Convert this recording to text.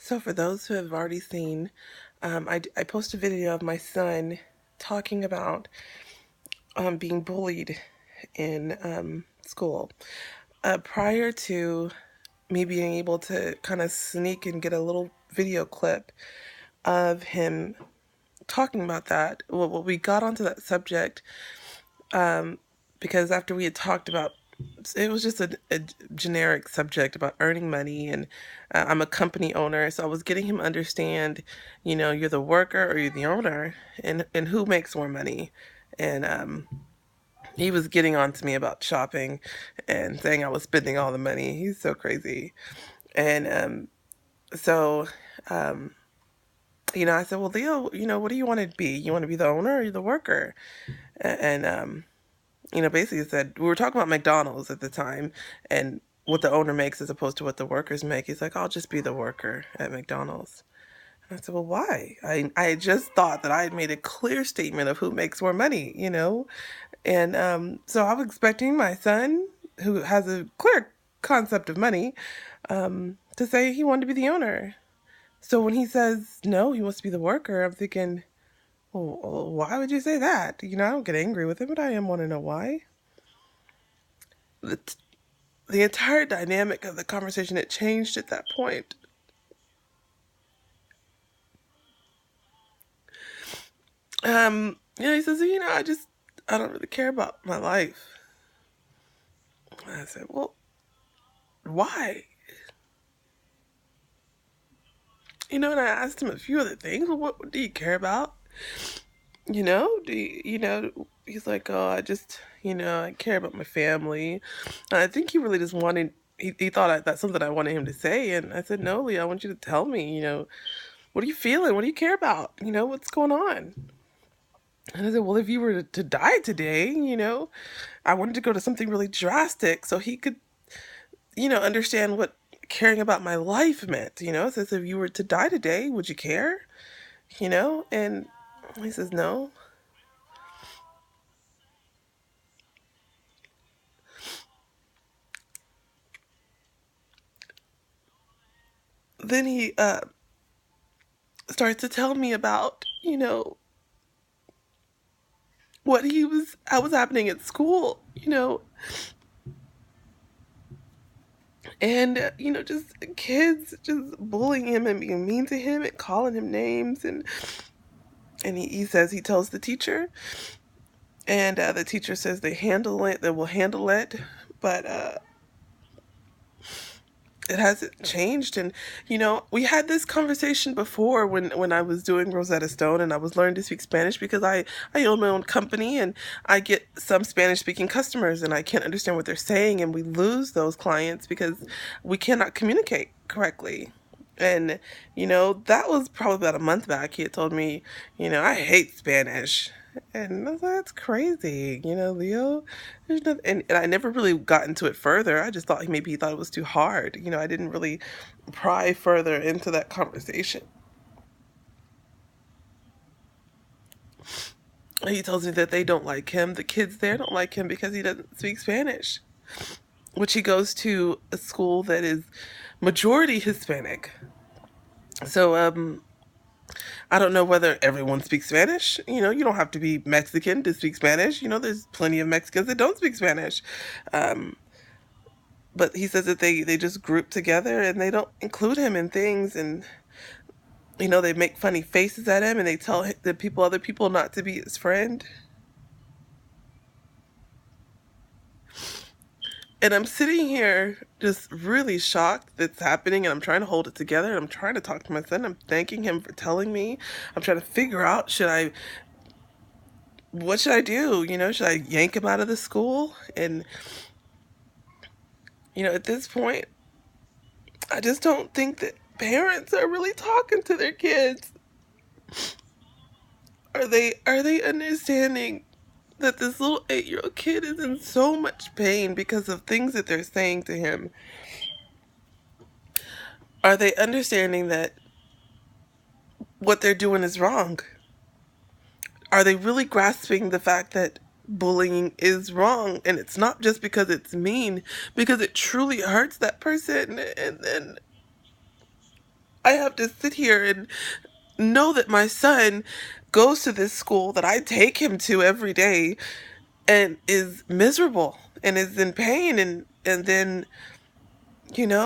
So for those who have already seen, I posted a video of my son talking about being bullied in school. Prior to me being able to kind of sneak and get a little video clip of him talking about that, well, we got onto that subject because after we had talked about it was just a generic subject about earning money, and I'm a company owner, so I was getting him to understand, you're the worker or you're the owner, and who makes more money. And he was getting on to me about shopping and saying I was spending all the money. He's so crazy. And so um, I said, well, Leo, what do you want to be? You want to be the owner or the worker? And basically said, we were talking about McDonald's at the time and what the owner makes as opposed to what the workers make. He's like, I'll just be the worker at McDonald's. And I said, well, why? I just thought that I had made a clear statement of who makes more money. And so I was expecting my son, who has a clear concept of money, to say he wanted to be the owner. So when he says, no, he wants to be the worker, I'm thinking, well, why would you say that? I don't get angry with him, but I want to know why. The entire dynamic of the conversation had changed at that point. He says, I don't really care about my life. And I said, well, why? And I asked him a few other things. Well, what do you care about? He's like, oh, I care about my family. And I think he really just wanted, he thought that's something I wanted him to say. And I said, no, Leo, I want you to tell me, what are you feeling? What do you care about? What's going on? And I said, well, if you were to die today, I wanted to go to something really drastic so he could, understand what caring about my life meant, So if you were to die today, would you care? And he says, no. Then he starts to tell me about, what was happening at school, and just kids just bullying him and being mean to him and calling him names, and he says he tells the teacher, and the teacher says they will handle it, but it hasn't changed. And we had this conversation before when I was doing Rosetta Stone and I was learning to speak Spanish because I own my own company and I get some Spanish speaking customers and I can't understand what they're saying, and we lose those clients because we cannot communicate correctly. And that was probably about a month back. He had told me, I hate Spanish. And I was like, that's crazy, Leo. There's nothing, and I never really got into it further. I just thought maybe he thought it was too hard. I didn't really pry further into that conversation. He tells me that they don't like him. The kids there don't like him because he doesn't speak Spanish, which he goes to a school that is majority Hispanic. So, I don't know whether everyone speaks Spanish. You don't have to be Mexican to speak Spanish. There's plenty of Mexicans that don't speak Spanish. Um, but he says that they just group together and they don't include him in things. And, they make funny faces at him and they tell other people not to be his friend. And I'm sitting here just really shocked that's happening, and I'm trying to hold it together, and I'm trying to talk to my son. I'm thanking him for telling me. I'm trying to figure out, what should I do? Should I yank him out of the school? And, at this point, I just don't think that parents are really talking to their kids. Are they understanding that this little 8-year-old kid is in so much pain because of things that they're saying to him? Are they understanding that what they're doing is wrong? Are they really grasping the fact that bullying is wrong, and it's not just because it's mean, because it truly hurts that person? And then I have to sit here and know that my son goes to this school that I take him to every day and is miserable and is in pain, and then, you know